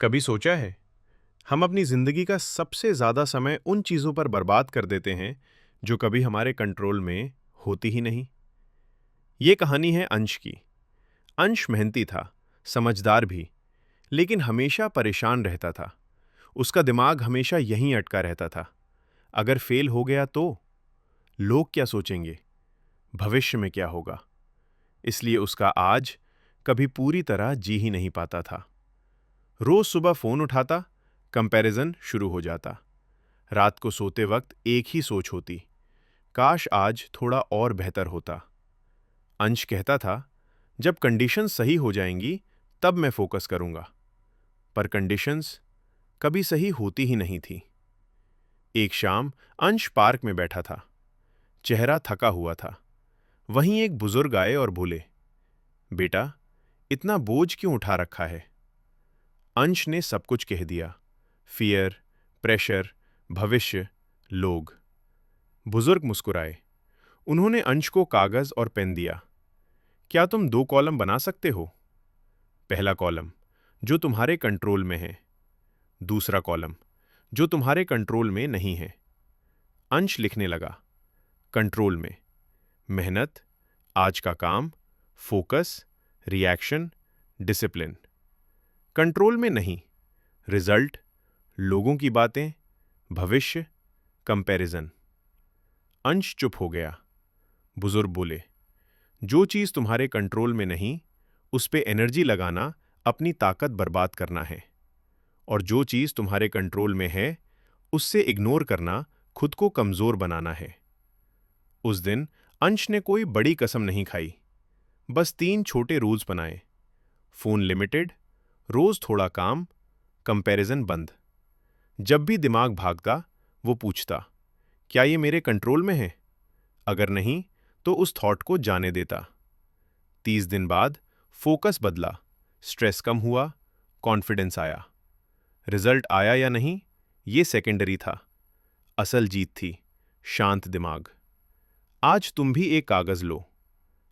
कभी सोचा है हम अपनी जिंदगी का सबसे ज्यादा समय उन चीजों पर बर्बाद कर देते हैं जो कभी हमारे कंट्रोल में होती ही नहीं। ये कहानी है अंश की। अंश मेहनती था, समझदार भी, लेकिन हमेशा परेशान रहता था। उसका दिमाग हमेशा यहीं अटका रहता था। अगर फेल हो गया तो लोग क्या सोचेंगे, भविष्य में क्या होगा। इसलिए उसका आज कभी पूरी तरह जी ही नहीं पाता था। रोज सुबह फोन उठाता, कंपैरिजन शुरू हो जाता। रात को सोते वक्त एक ही सोच होती, काश आज थोड़ा और बेहतर होता। अंश कहता था, जब कंडीशन सही हो जाएंगी तब मैं फोकस करूंगा। पर कंडीशंस कभी सही होती ही नहीं थी। एक शाम अंश पार्क में बैठा था, चेहरा थका हुआ था। वहीं एक बुजुर्ग आए और बोले, बेटा, इतना बोझ क्यों उठा रखा है। अंश ने सब कुछ कह दिया, फियर, प्रेशर, भविष्य, लोग। बुजुर्ग मुस्कुराए। उन्होंने अंश को कागज और पेन दिया। क्या तुम 2 कॉलम बना सकते हो? पहला कॉलम, जो तुम्हारे कंट्रोल में है। दूसरा कॉलम, जो तुम्हारे कंट्रोल में नहीं है। अंश लिखने लगा। कंट्रोल में मेहनत, आज का काम, फोकस, रिएक्शन, डिसिप्लिन। कंट्रोल में नहीं, रिजल्ट, लोगों की बातें, भविष्य, कंपैरिजन। अंश चुप हो गया। बुजुर्ग बोले, जो चीज तुम्हारे कंट्रोल में नहीं, उस पे एनर्जी लगाना अपनी ताकत बर्बाद करना है। और जो चीज तुम्हारे कंट्रोल में है, उससे इग्नोर करना खुद को कमजोर बनाना है। उस दिन अंश ने कोई बड़ी कसम नहीं खाई, बस 3 छोटे रूल्स बनाए। फोन लिमिटेड, रोज थोड़ा काम, कंपैरिजन बंद। जब भी दिमाग भागता, वो पूछता, क्या ये मेरे कंट्रोल में है? अगर नहीं, तो उस थॉट को जाने देता। 30 दिन बाद फोकस बदला, स्ट्रेस कम हुआ, कॉन्फिडेंस आया। रिजल्ट आया या नहीं, ये सेकेंडरी था। असल जीत थी शांत दिमाग। आज तुम भी एक कागज लो,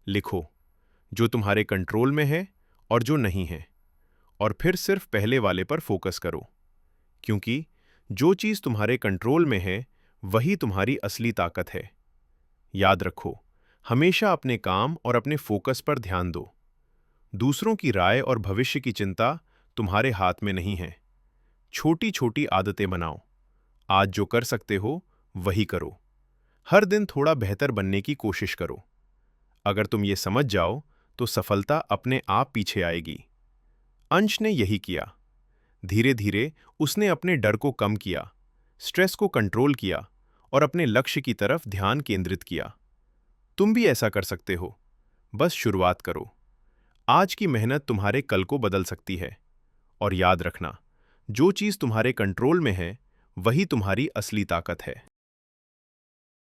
लिखो जो तुम्हारे कंट्रोल में है और जो नहीं है, और फिर सिर्फ पहले वाले पर फोकस करो। क्योंकि जो चीज तुम्हारे कंट्रोल में है, वही तुम्हारी असली ताकत है। याद रखो, हमेशा अपने काम और अपने फोकस पर ध्यान दो। दूसरों की राय और भविष्य की चिंता तुम्हारे हाथ में नहीं है। छोटी छोटी आदतें बनाओ। आज जो कर सकते हो वही करो। हर दिन थोड़ा बेहतर बनने की कोशिश करो। अगर तुम ये समझ जाओ तो सफलता अपने आप पीछे आएगी। अंश ने यही किया। धीरे धीरे उसने अपने डर को कम किया, स्ट्रेस को कंट्रोल किया और अपने लक्ष्य की तरफ ध्यान केंद्रित किया। तुम भी ऐसा कर सकते हो, बस शुरुआत करो। आज की मेहनत तुम्हारे कल को बदल सकती है। और याद रखना, जो चीज तुम्हारे कंट्रोल में है, वही तुम्हारी असली ताकत है।